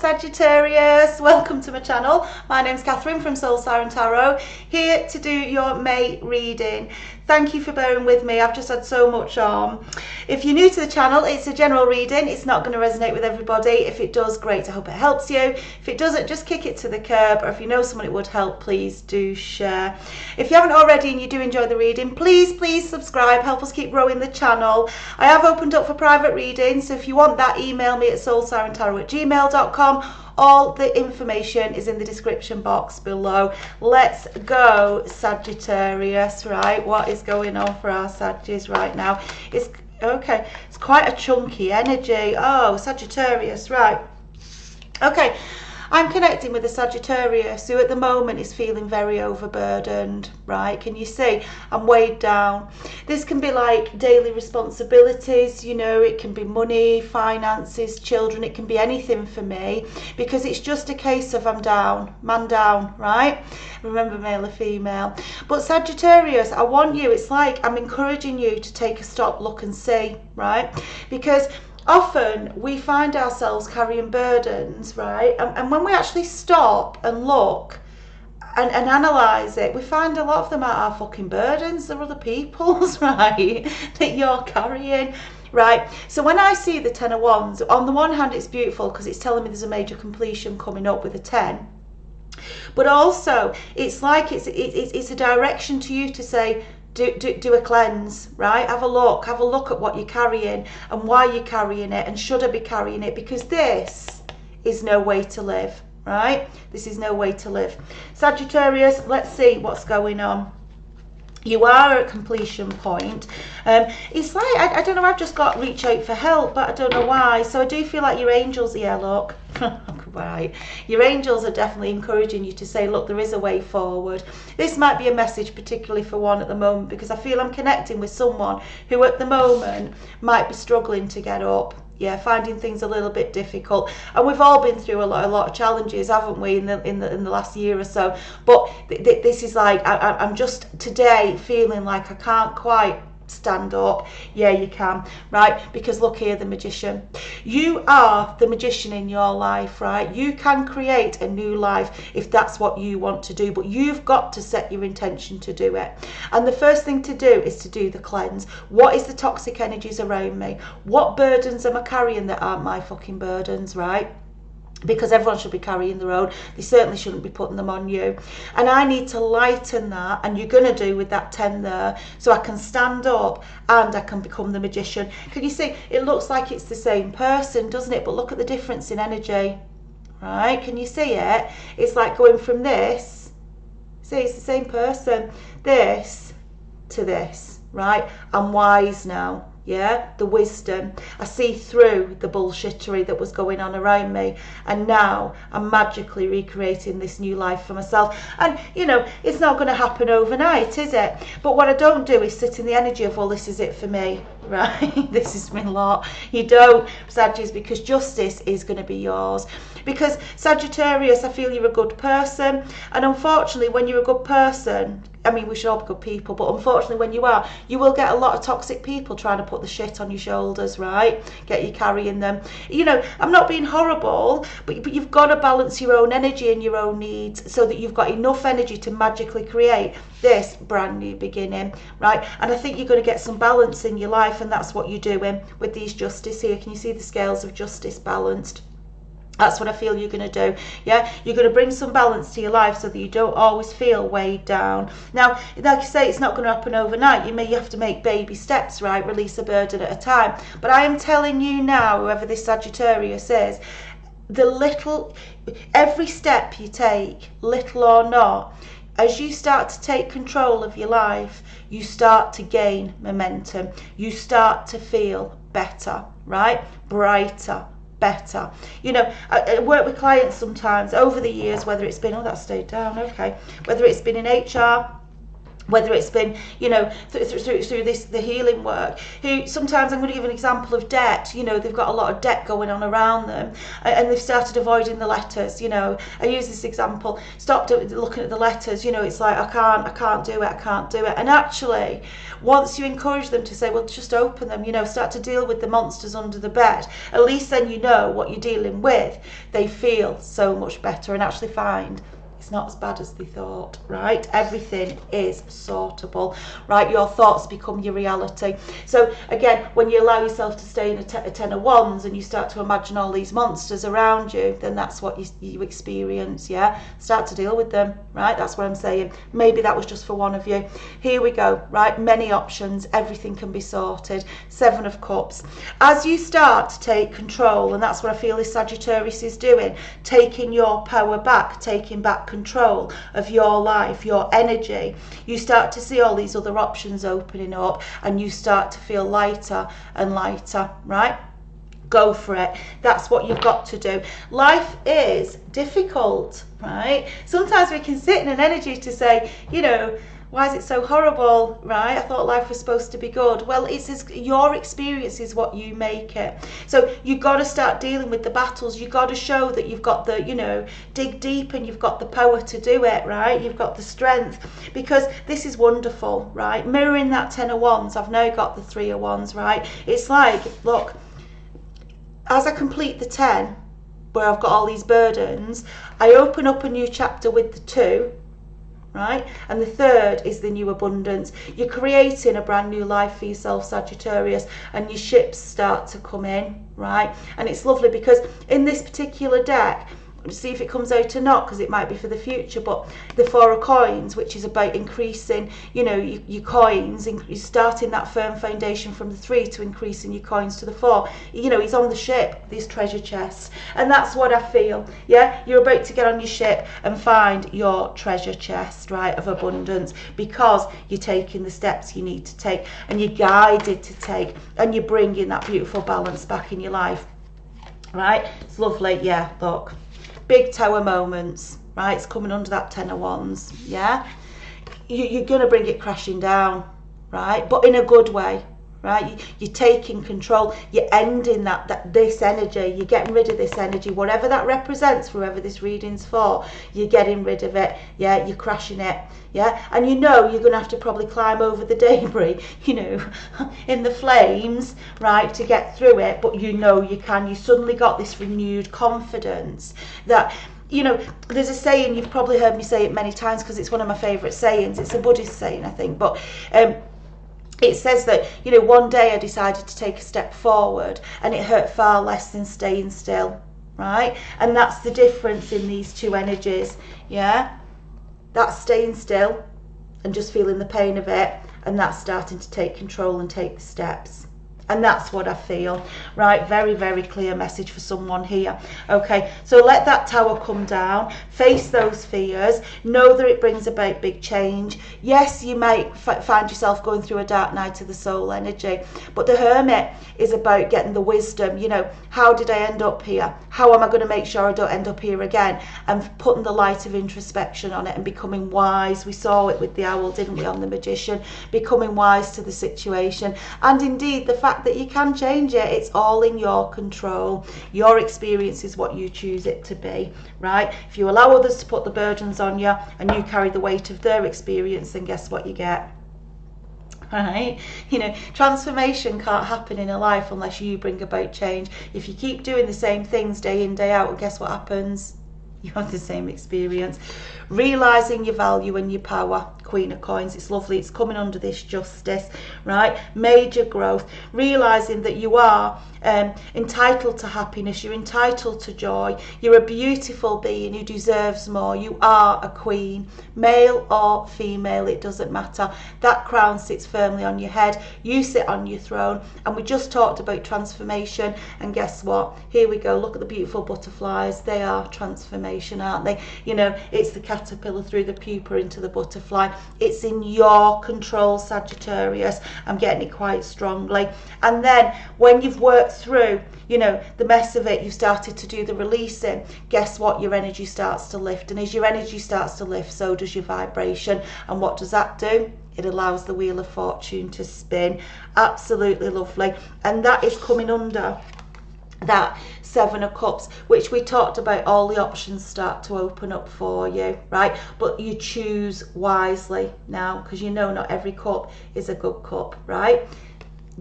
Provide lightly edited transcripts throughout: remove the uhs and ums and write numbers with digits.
Sagittarius, welcome to my channel. My name's Catherine from Siren Tarot, here to do your May reading. Thank you for bearing with me, I've just had so much on. If you're new to the channel, it's a general reading. It's not going to resonate with everybody. If it does, great, I hope it helps you. If it doesn't, just kick it to the curb, or if you know someone it would help, please do share. If you haven't already and you do enjoy the reading, please subscribe, help us keep growing the channel. I have opened up for private readings, so if you want that, email me at soulsirentarot@gmail.com. All the information is in the description box below. Let's go, Sagittarius. Right, what is going on for our Sagittarius right now? It's okay, it's quite a chunky energy. Oh, Sagittarius, right. Okay, I'm connecting with a Sagittarius who at the moment is feeling very overburdened, right? Can you see? I'm weighed down. This can be like daily responsibilities, you know, it can be money, finances, children, it can be anything for me, because it's just a case of I'm down, man down, right? Remember, male or female. But Sagittarius, I want you, it's like I'm encouraging you to take a stop, look and see, right? Because often we find ourselves carrying burdens, right? And when we actually stop and look and analyse it, we find a lot of them are our fucking burdens. They're other people's, right, that you're carrying, right? So when I see the Ten of Wands, on the one hand it's beautiful because it's telling me there's a major completion coming up with a 10. But also it's like it's a direction to you to say, do a cleanse, right? Have a look at what you're carrying and why you're carrying it, and should I be carrying it, because this is no way to live, right? This is no way to live. Sagittarius, let's see what's going on. You are at completion point. It's like, I don't know, I've just got reach out for help, but I don't know why. So I do feel like your angels here, look. Right. Your angels are definitely encouraging you to say, look, there is a way forward. This might be a message particularly for one at the moment, because I feel I'm connecting with someone who at the moment might be struggling to get up. Yeah, finding things a little bit difficult, and we've all been through a lot of challenges, haven't we, in the last year or so. But this is like I'm just today feeling like I can't quite stand up. Yeah, you can, right? Because look here, the Magician. You are the magician in your life, right? You can create a new life if that's what you want to do, but you've got to set your intention to do it. And the first thing to do is to do the cleanse. What is the toxic energies around me? What burdens am I carrying that aren't my fucking burdens, right? Because everyone should be carrying their own. They certainly shouldn't be putting them on you. And I need to lighten that, and you're going to do with that 10 there, so I can stand up and I can become the Magician. Can you see? It looks like it's the same person, doesn't it? But look at the difference in energy, right? Can you see it? It's like going from this, see, it's the same person, this to this, right? I'm wise now. Yeah, the wisdom. I see through the bullshittery that was going on around me, and now I'm magically recreating this new life for myself. And you know, it's not going to happen overnight, is it? But what I don't do is sit in the energy of, well, this is it for me, right? This is my lot. You don't, Sagittarius, because justice is going to be yours. Because Sagittarius, I feel you're a good person, and unfortunately when you're a good person, I mean, we should all be good people, but unfortunately when you are, you will get a lot of toxic people trying to put the shit on your shoulders, right? Get you carrying them. You know, I'm not being horrible, but you've got to balance your own energy and your own needs so that you've got enough energy to magically create this brand new beginning, right? And I think you're going to get some balance in your life, and that's what you're doing with these justice here. Can you see the scales of justice balanced? That's what I feel you're going to do. Yeah, you're going to bring some balance to your life so that you don't always feel weighed down. Now, like I say, it's not going to happen overnight. You have to make baby steps, right? Release a burden at a time. But I am telling you now, whoever this Sagittarius is, every step you take, little or not, as you start to take control of your life, you start to gain momentum. You start to feel better, right? Brighter, better. You know, I work with clients sometimes over the years, whether it's been, oh, that stayed down, okay, whether it's been in HR, whether it's been, you know, through this, the healing work, who sometimes, I'm going to give an example of debt, you know, they've got a lot of debt going on around them, and they've started avoiding the letters, you know. I use this example, stopped looking at the letters, you know, it's like, I can't do it, and actually, once you encourage them to say, well, just open them, you know, start to deal with the monsters under the bed, at least then you know what you're dealing with, they feel so much better and actually find it's not as bad as they thought, right? Everything is sortable, right? Your thoughts become your reality. So again, when you allow yourself to stay in a Ten of Wands and you start to imagine all these monsters around you, then that's what you experience, yeah? Start to deal with them, right? That's what I'm saying. Maybe that was just for one of you. Here we go, right? Many options, everything can be sorted. Seven of Cups. As you start to take control, and that's what I feel this Sagittarius is doing, taking your power back, taking back control of your life, your energy, you start to see all these other options opening up, and you start to feel lighter and lighter, right? Go for it. That's what you've got to do. Life is difficult, right? Sometimes we can sit in an energy to say, you know, why is it so horrible, right? I thought life was supposed to be good. Well, your experience is what you make it. So you've got to start dealing with the battles. You've got to show that you've got the, you know, dig deep, and you've got the power to do it, right? You've got the strength, because this is wonderful, right? Mirroring that Ten of Wands, I've now got the Three of Wands, right? It's like, look, as I complete the 10, where I've got all these burdens, I open up a new chapter with the 2, right? And the 3rd is the new abundance. You're creating a brand new life for yourself, Sagittarius, and your ships start to come in, right? And it's lovely because in this particular deck, see if it comes out or not, because it might be for the future, but the Four of Coins, which is about increasing, you know, your coins, and you're starting that firm foundation from the 3 to increasing your coins to the 4. You know, he's on the ship, this treasure chest, and that's what I feel, yeah? You're about to get on your ship and find your treasure chest, right, of abundance, because you're taking the steps you need to take, and you're guided to take, and you're bringing that beautiful balance back in your life, right? It's lovely, yeah, look. Big tower moments, right? It's coming under that Ten of Wands, yeah? You're going to bring it crashing down, right? But in a good way, right? You're taking control. You're ending this energy. You're getting rid of this energy. Whatever that represents, for whoever this reading's for, you're getting rid of it, yeah? You're crashing it, yeah? And you know you're going to have to probably climb over the debris, you know, in the flames, right, to get through it, but you know you can. You suddenly got this renewed confidence that, you know, there's a saying, you've probably heard me say it many times because it's one of my favourite sayings. It's a Buddhist saying, I think, but it says that, you know, one day I decided to take a step forward and it hurt far less than staying still, right? And that's the difference in these two energies, yeah? That's staying still and just feeling the pain of it, and that's starting to take control and take the steps. And that's what I feel, right? Very, very clear message for someone here. Okay, so let that tower come down, face those fears, know that it brings about big change. Yes, you might find yourself going through a dark night of the soul energy, but the Hermit is about getting the wisdom, you know, how did I end up here? How am I going to make sure I don't end up here again? And putting the light of introspection on it and becoming wise. We saw it with the owl, didn't we, on the Magician, becoming wise to the situation. And indeed, the fact that you can change it, it's all in your control. Your experience is what you choose it to be, right? If you allow others to put the burdens on you and you carry the weight of their experience, then guess what you get? Right? You know, transformation can't happen in a life unless you bring about change. If you keep doing the same things day in, day out, guess what happens? You have the same experience. Realising your value and your power, Queen of Coins, it's lovely, it's coming under this Justice, right? Major growth, realising that you are entitled to happiness, you're entitled to joy, you're a beautiful being who deserves more, you are a queen, male or female, it doesn't matter. That crown sits firmly on your head, you sit on your throne, and we just talked about transformation, and guess what? Here we go, look at the beautiful butterflies, they are transformation, aren't they? You know, it's the caterpillar through the pupa into the butterfly. It's in your control, Sagittarius. I'm getting it quite strongly. And then when you've worked through, you know, the mess of it, you've started to do the releasing, guess what? Your energy starts to lift. And as your energy starts to lift, so does your vibration. And what does that do? It allows the Wheel of Fortune to spin. Absolutely lovely. And that is coming under that Seven of Cups, which we talked about. All the options start to open up for you, right? But you choose wisely now, because you know not every cup is a good cup, right?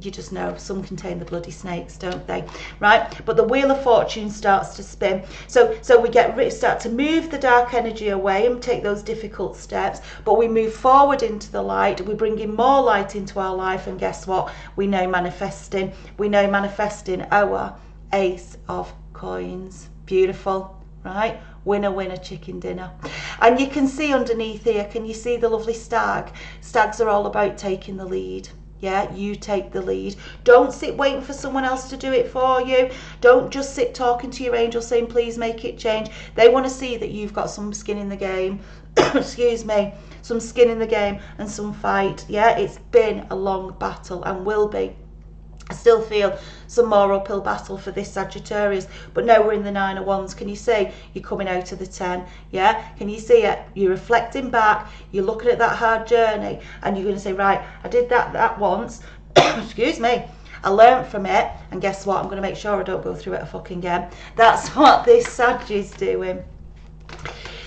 You just know some contain the bloody snakes, don't they? Right? But the Wheel of Fortune starts to spin. So we start to move the dark energy away and take those difficult steps, but we move forward into the light. We bring in more light into our life, and guess what? We know manifesting. We know manifesting our Ace of Coins. Beautiful, right? Winner, winner, chicken dinner. And you can see underneath here, can you see the lovely stag? Stags are all about taking the lead. Yeah, you take the lead. Don't sit waiting for someone else to do it for you. Don't just sit talking to your angel saying, please make it change. They want to see that you've got some skin in the game. Excuse me. Some skin in the game and some fight. Yeah, it's been a long battle and will be. I still feel some more uphill battle for this Sagittarius, but now we're in the Nine of Wands. Can you see you're coming out of the 10? Yeah, can you see it? You're reflecting back, you're looking at that hard journey, and you're going to say, right, I did that once. Excuse me. I learned from it, and guess what? I'm going to make sure I don't go through it a fucking again. That's what this Sag is doing.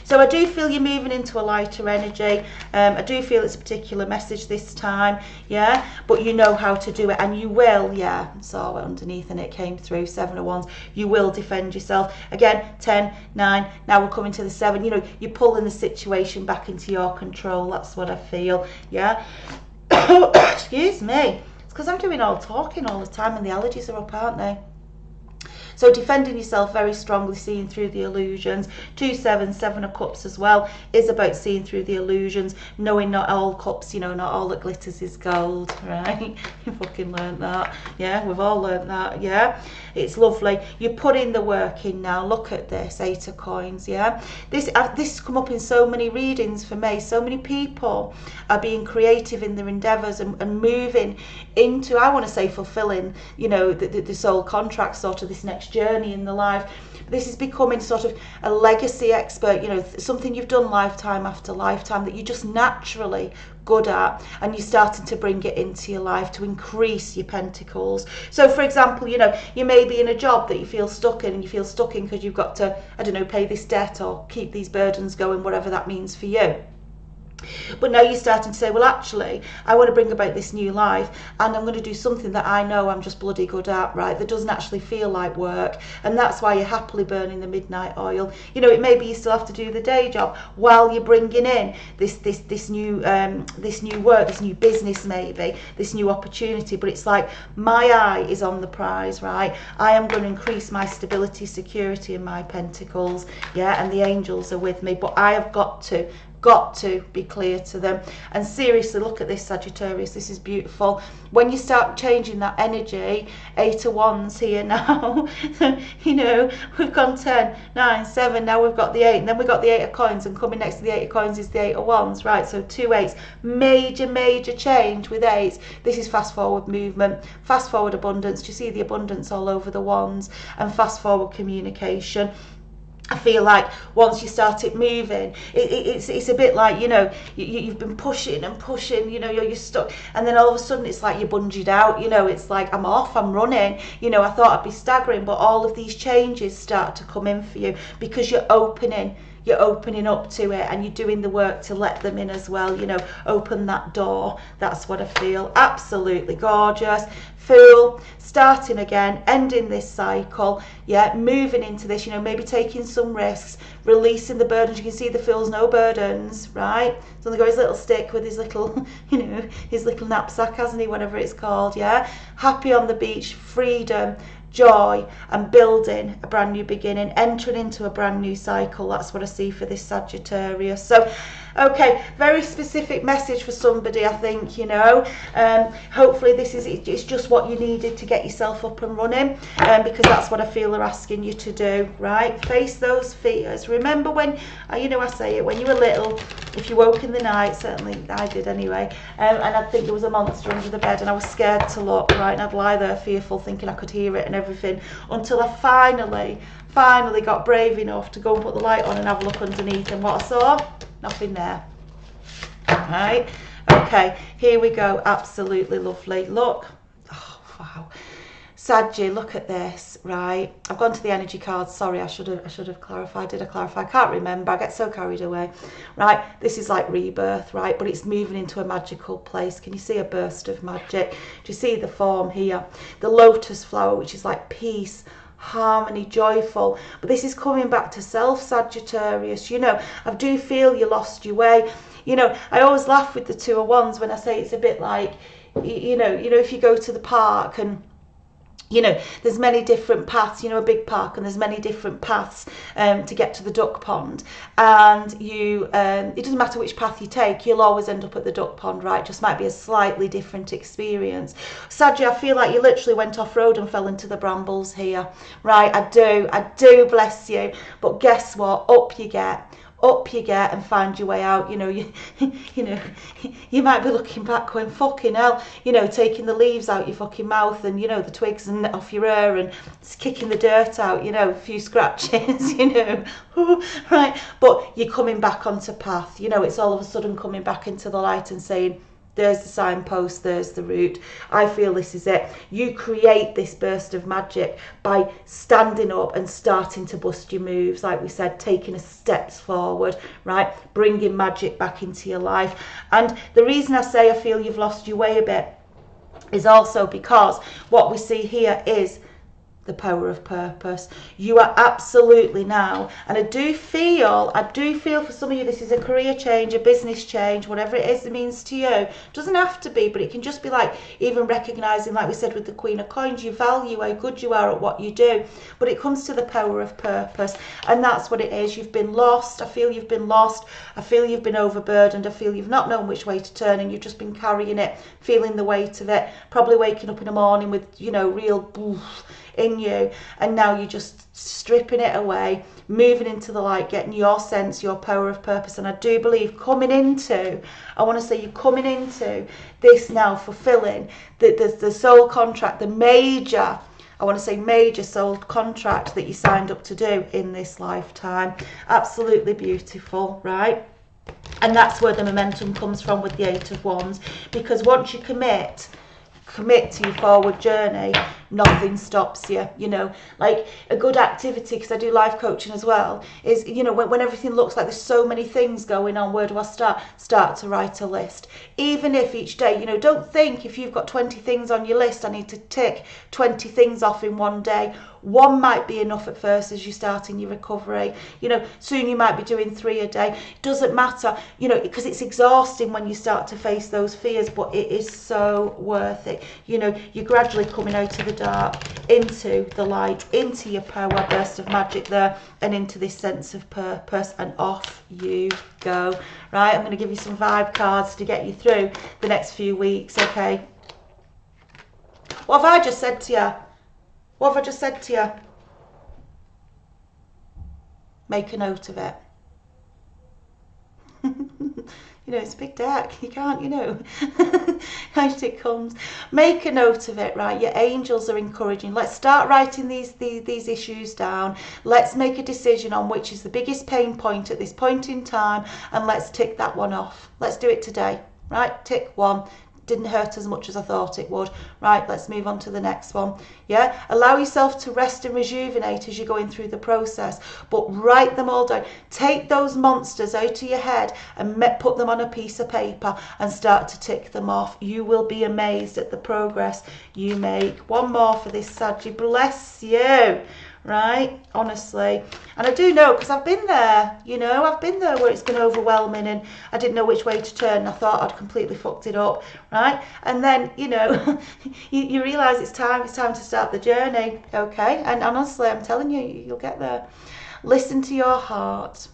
So I do feel you're moving into a lighter energy. I do feel it's a particular message this time, yeah, but you know how to do it, and you will, yeah, saw it underneath and it came through, Seven of Wands. You will defend yourself. Again, 10, 9, now we're coming to the 7. You know, you're pulling the situation back into your control. That's what I feel, yeah. Excuse me. It's because I'm doing all talking all the time and the allergies are up, aren't they? So defending yourself very strongly, seeing through the illusions. 2, 7, 7 of Cups as well is about seeing through the illusions, knowing not all cups, you know, not all that glitters is gold, right? You fucking learned that. Yeah, we've all learned that, yeah? It's lovely. You're putting the work in now. Look at this, 8 of Coins, yeah? This has come up in so many readings for me. So many people are being creative in their endeavours and moving into, I want to say, fulfilling, you know, the soul contract, sort of this next journey in the life. This is becoming sort of a legacy expert, you know, something you've done lifetime after lifetime that you're just naturally good at, and you're starting to bring it into your life to increase your pentacles. So for example, you know, you may be in a job that you feel stuck in, and you feel stuck in because you've got to, I don't know, pay this debt or keep these burdens going, whatever that means for you. But now you're starting to say, well, actually, I want to bring about this new life, and I'm going to do something that I know I'm just bloody good at, right? That doesn't actually feel like work, and that's why you're happily burning the midnight oil. You know, it may be you still have to do the day job while you're bringing in this new work, this new business, maybe this new opportunity. But it's like my eye is on the prize, right? I am going to increase my stability, security, and my pentacles, yeah. And the angels are with me, but I have got to be clear to them. And seriously, look at this, Sagittarius. This is beautiful. When you start changing that energy, 8 of Wands here now. You know, we've gone 10, 9, 7, now we've got the 8, and then we've got the 8 of Coins, and coming next to the 8 of Coins is the 8 of Wands, right? So 2 8s, major change with 8s. This is fast forward movement, fast forward abundance. Do you see the abundance all over the Wands? And fast forward communication. I feel like once you start it moving, it's a bit like, you know, you've been pushing and pushing, you know, you're stuck, and then all of a sudden it's like you're bungeed out, you know, it's like I'm off, I'm running, you know, I thought I'd be staggering, but all of these changes start to come in for you because you're opening up to it, and you're doing the work to let them in as well, you know, open that door. That's what I feel. Absolutely gorgeous. Fool, starting again, ending this cycle, yeah, moving into this, you know, maybe taking some risks, releasing the burdens. You can see the Fool's no burdens, right? So they've got his little stick with his little, you know, his little knapsack, hasn't he, whatever it's called, yeah? Happy on the beach, freedom, joy, and building a brand new beginning, entering into a brand new cycle. That's what I see for this Sagittarius. So okay, very specific message for somebody, I think, you know. Hopefully this is it's just what you needed to get yourself up and running, because that's what I feel they're asking you to do, right? Face those fears. Remember when, you know, I say it, when you were little, If you woke in the night, certainly I did anyway, and I'd think there was a monster under the bed and I was scared to look, right, and I'd lie there fearful thinking I could hear it and everything, until I finally got brave enough to go and put the light on and have a look underneath, and what I saw, nothing there. Right, okay, here we go. Absolutely lovely. Look, oh wow, Saggy, look at this. Right, I've gone to the energy cards. Sorry, I should have clarified. Did I clarify? I can't remember. I get so carried away. Right, this is like rebirth, right, but it's moving into a magical place. Can you see a burst of magic? Do you see the form here? The lotus flower, which is like peace, harmony, joyful, but this is coming back to self, Sagittarius. You know, I do feel you lost your way. You know, I always laugh with the Two of Wands when I say it's a bit like, you know, if you go to the park and, you know, there's many different paths, you know, a big park, and there's many different paths to get to the duck pond, and you it doesn't matter which path you take, you'll always end up at the duck pond, right? Just might be a slightly different experience. Sadly, I feel like you literally went off road and fell into the brambles here, right? I do, bless you, but guess what? Up you get and find your way out. You know, you know, you might be looking back going, fucking hell, you know, taking the leaves out your fucking mouth and, you know, the twigs and off your hair and kicking the dirt out, you know, a few scratches, you know, right? But you're coming back onto path, you know, it's all of a sudden coming back into the light and saying, there's the signpost, there's the route. I feel this is it. You create this burst of magic by standing up and starting to bust your moves, like we said, taking a steps forward, right? Bringing magic back into your life. And the reason I say I feel you've lost your way a bit is also because what we see here is the power of purpose. You are absolutely now, and I do feel for some of you this is a career change, a business change, whatever it is it means to you. It doesn't have to be, but it can just be like even recognizing, like we said with the Queen of Coins, you value how good you are at what you do, but it comes to the power of purpose, and that's what it is. You've been lost. I feel you've been lost. I feel you've been overburdened. I feel you've not known which way to turn, and you've just been carrying it, feeling the weight of it, probably waking up in the morning with, you know, real oof in you, and now you're just stripping it away, moving into the light, getting your sense, your power of purpose. And I do believe I want to say you're coming into this now, fulfilling the soul contract, the major, I want to say major soul contract that you signed up to do in this lifetime. Absolutely beautiful, right? And that's where the momentum comes from with the Eight of Wands, because once you commit to your forward journey, nothing stops you. You know, like a good activity, because I do life coaching as well, is, you know, when everything looks like there's so many things going on, where do I start to write a list. Even if each day, you know, don't think if you've got 20 things on your list, I need to tick 20 things off in one day. One might be enough at first as you start in your recovery. You know, soon you might be doing 3 a day. It doesn't matter, you know, because it's exhausting when you start to face those fears, but it is so worth it. You know, you're gradually coming out of the dark into the light, into your power burst of magic there, and into this sense of purpose, and off you go. Right, I'm going to give you some vibe cards to get you through the next few weeks. Okay, what have I just said to you? What have I just said to you? Make a note of it. You know, it's a big deck. You can't, you know, as it comes. Make a note of it, right? Your angels are encouraging. Let's start writing these issues down. Let's make a decision on which is the biggest pain point at this point in time, and let's tick that one off. Let's do it today, right? Tick one. Didn't hurt as much as I thought it would. Right, let's move on to the next one. Yeah, allow yourself to rest and rejuvenate as you're going through the process, but write them all down. Take those monsters out of your head and put them on a piece of paper and start to tick them off. You will be amazed at the progress you make. One more for this, Saggy. Bless you. Right, honestly. And I do know, because I've been there, you know, I've been there where it's been overwhelming and I didn't know which way to turn. I thought I'd completely fucked it up, right? And then, you know, you realise it's time to start the journey, okay? And honestly, I'm telling you, you'll get there. Listen to your heart.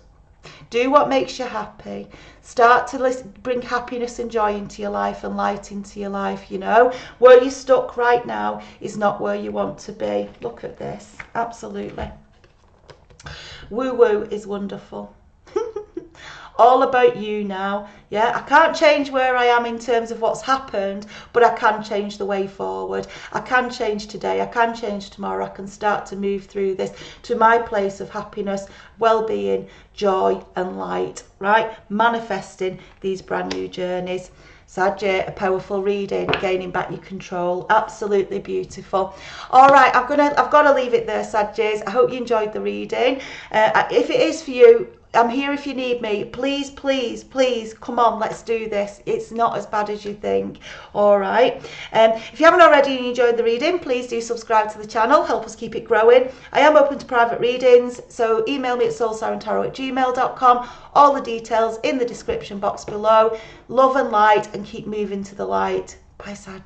Do what makes you happy. Start to bring happiness and joy into your life and light into your life, you know. Where you're stuck right now is not where you want to be. Look at this. Absolutely. Woo-woo is wonderful. all about you now. Yeah, I can't change where I am in terms of what's happened, but I can change the way forward. I can change today, I can change tomorrow. I can start to move through this to my place of happiness, well-being, joy and light, right? Manifesting these brand new journeys. Sagittarius, a powerful reading, gaining back your control. Absolutely beautiful. All right, I've got to leave it there, Sagittarius. I hope you enjoyed the reading. If it is for you, I'm here if you need me. Please, please, please, come on, let's do this. It's not as bad as you think. All right. If you haven't already and you enjoyed the reading, please do subscribe to the channel. Help us keep it growing. I am open to private readings, so email me at soulsirentarot@gmail.com. All the details in the description box below. Love and light, and keep moving to the light. Bye, Sag.